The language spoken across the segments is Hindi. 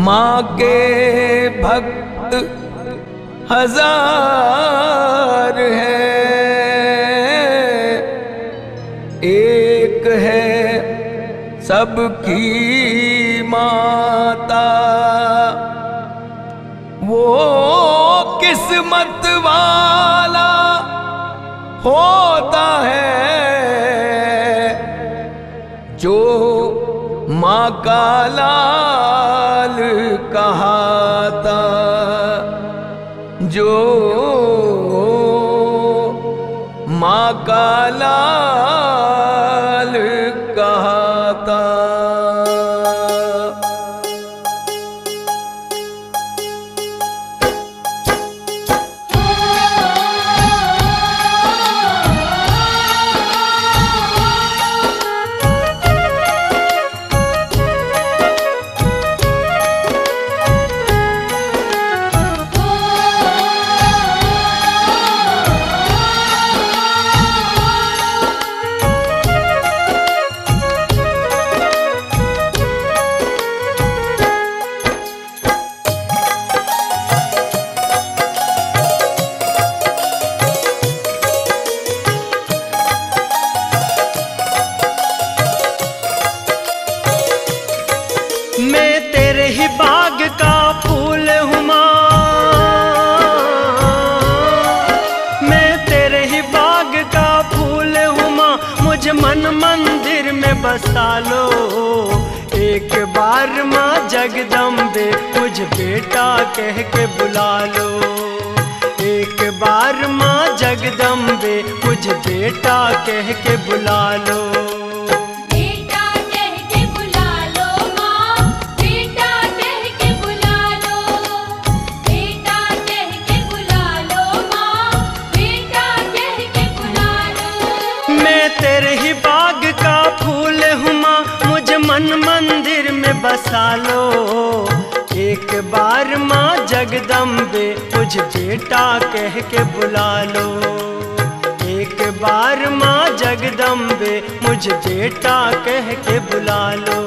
माँ के भक्त हजार हैं, एक है सबकी माता। वो किस्मत वाला होता है जो माँ का लाल कहाता, जो माँ का लाल कहाता। मैं तेरे ही बाग का फूल हूँ माँ, मैं तेरे ही बाग का फूल हूँ माँ। मुझे मन मंदिर में बसा लो एक बार माँ जगदम्बे, मुझे बेटा कह के बुला लो एक बार माँ जगदम्बे, मुझे बेटा कह के बुला लो। तेरे ही बाग का फूल हूँ माँ, मुझे मन मंदिर में बसा लो एक बार माँ जगदम्बे, मुझे बेटा कह के बुला लो एक बार माँ जगदम्बे, मुझे बेटा कह के बुला लो।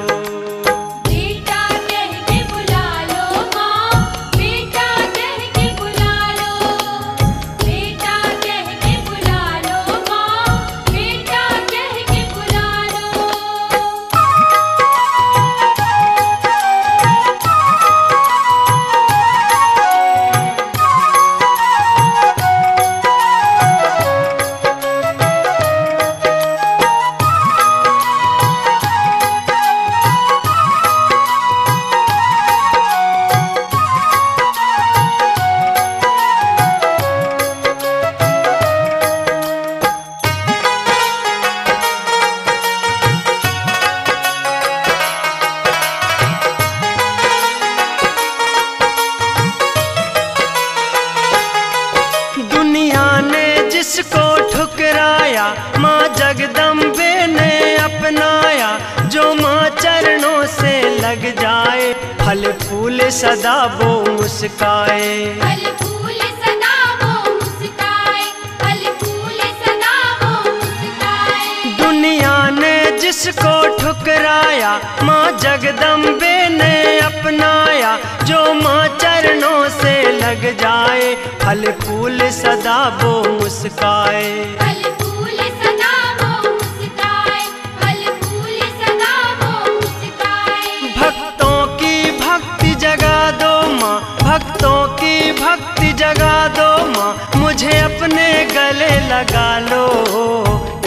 जिसको ठुकराया माँ जगदम्बे ने अपनाया, जो माँ चरणों से लग जाए फल फूल सदा वो मुस्काए। फल फूल सदा वो मुस्काए, फल फूल सदा वो मुस्काए। दुनिया ने जिसको ठुकराया माँ जगदम्बे ने अपनाया, जो माँ चरणों से लग जाए फल फूल सदा वो मुस्काए। फल फूल सदा वो मुस्काए, फल फूल सदा वो मुस्काए। भक्तों की भक्ति जगा दो माँ, भक्तों की भक्ति जगा दो माँ, मुझे अपने गले लगा लो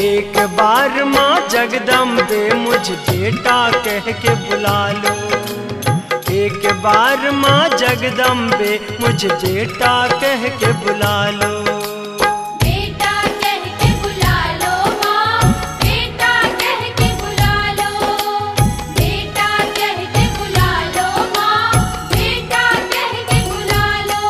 एक बार माँ जगदम्बे, मुझे बेटा कह के बुला लो एक बार माँ जगदम्बे, मुझे बेटा कह के बुला लो। बेटा कह के बुला लो माँ, बेटा कह के बुला लो, बेटा कह के बुला लो माँ, बेटा कह के बुला लो।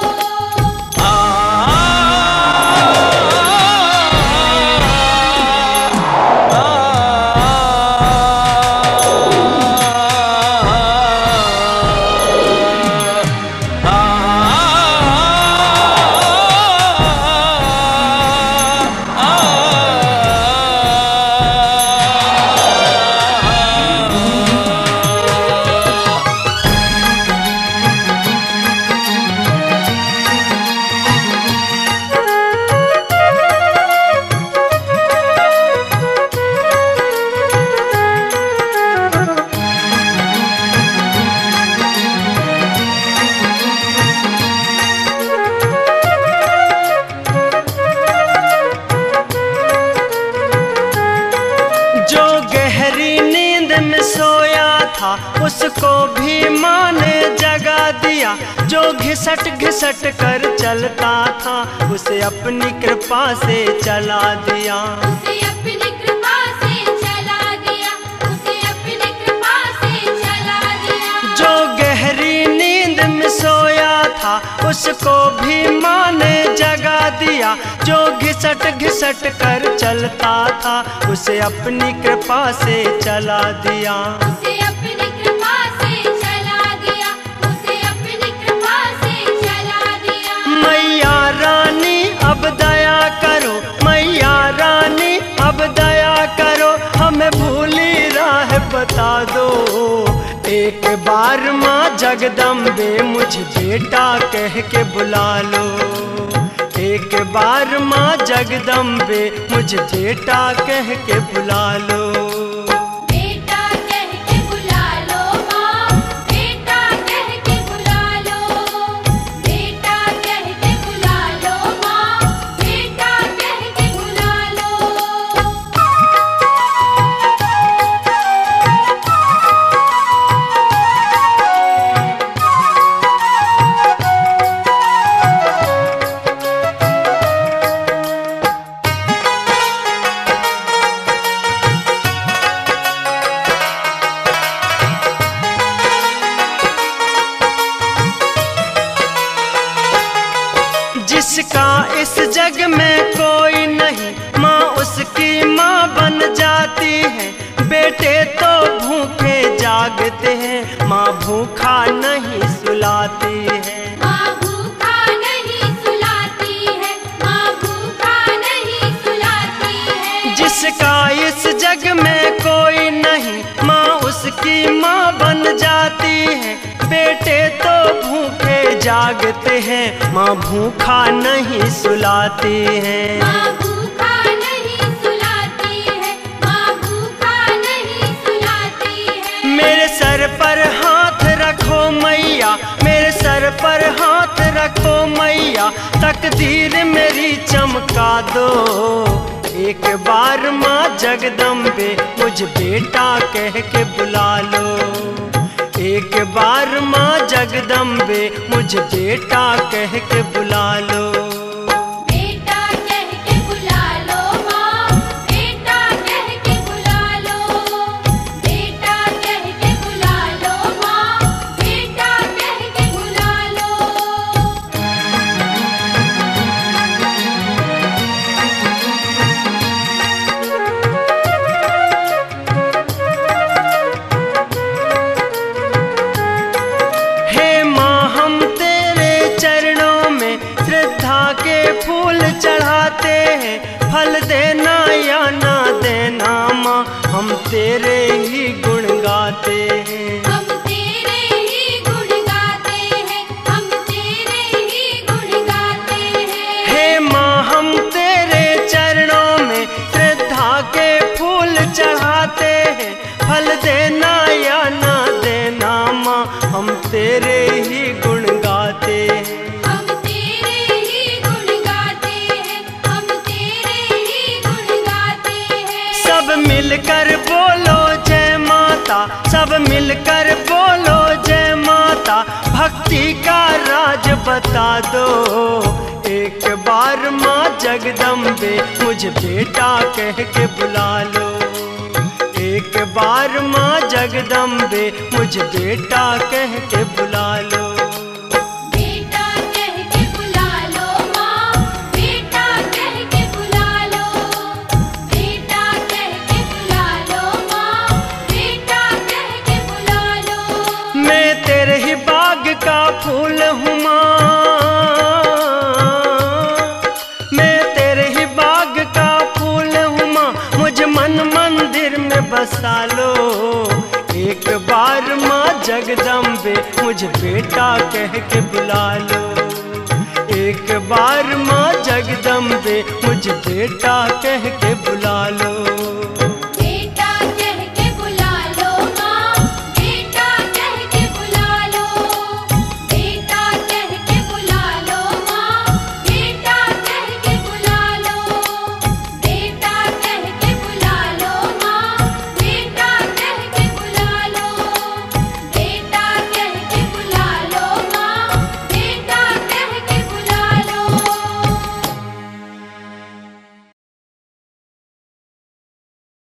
था उसको भी माँ ने जगा दिया। जो घिसट घिसट कर चलता था उसे अपनी कृपा से चला दिया। उसे अपनी कृपा से चला दिया, उसे अपनी कृपा से चला दिया। जो गहरी नींद में सोया था उसको भी माँ ने जगा दिया। जो घिसट घिसट कर चलता था उसे अपनी कृपा से चला दिया। उसे अपनी कृपा से चला दिया, उसे अपनी कृपा से चला दिया। मैया रानी अब दया करो, मैया रानी अब दया करो, हमें भूली राह बता दो। एक बार माँ जगदम्बे मुझे बेटा कह के बुला लो। एक बार माँ जगदम्बे मुझे बेटा कह के बुला लो। बेटा कह के बुला लो माँ, बेटा कह के बुला लो। बेटा कह के बुला लो माँ, बेटा कह के बुला लो। जिसका इस जग में कोई नहीं माँ उसकी माँ बन जाती है। बेटे तो भूखे जागते हैं माँ भूखा नहीं सुलाती है। माँ भूखा नहीं सुलाती है, माँ भूखा नहीं सुलाती है। जिसका इस जग में कोई नहीं माँ उसकी माँ बन जाती है। बेटे तो भूखे जागते हैं माँ भूखा नहीं सुलाती है। माँ भूखा नहीं सुलाती है, माँ भूखा नहीं सुलाती है। मेरे सर पर हाथ रखो मैया, मेरे सर पर हाथ रखो मैया, तकदीर मेरी चमका दो। एक बार माँ जगदम्बे मुझे बेटा कह के बुला लो। एक बार माँ जगदम्बे मुझे बेटा कह के बुला लो। बेटा कह के बुला लो माँ, बेटा कह के बुला लो। बेटा कह के बुला लो माँ, बेटा कह के बुला लो। हे माँ हम तेरे चरणों में श्रद्धा के फूल चढ़ाते हैं। फल देना या ना देना माँ हम तेरे ही गुण गाते हैं। हम तेरे ही गुण गाते हैं, हम तेरे ही गुण गाते हैं। हे माँ हम तेरे चरणों में श्रद्धा के फूल चढ़ाते हैं। फल देना या ना देना माँ हम तेरे ही गुण गाते हैं। हम तेरे ही गुण गाते हैं, हम तेरे ही गुण गाते हैं। सब मिलकर बोलो जय माता, सब मिलकर बोलो जय माता, भक्ति का राज बता दो। एक बार माँ जगदम्बे मुझे बेटा कह के बुला लो। एक बार माँ जगदम्बे मुझे बेटा कह के बुला लो। बेटा कह के बुला लो माँ, बेटा कह के बुला लो। बेटा कह के बुला लो माँ, बेटा कह के बुला लो। मैं तेरे ही बाग का फूल हूँ माँ, मैं तेरे ही बाग का फूल हूँ माँ, मुझे मन मंदिर में बसा लो। एक बार माँ जगदम्बे मुझे बेटा कह के बुला लो। एक बार माँ जगदम्बे मुझे बेटा कह के बुला लो।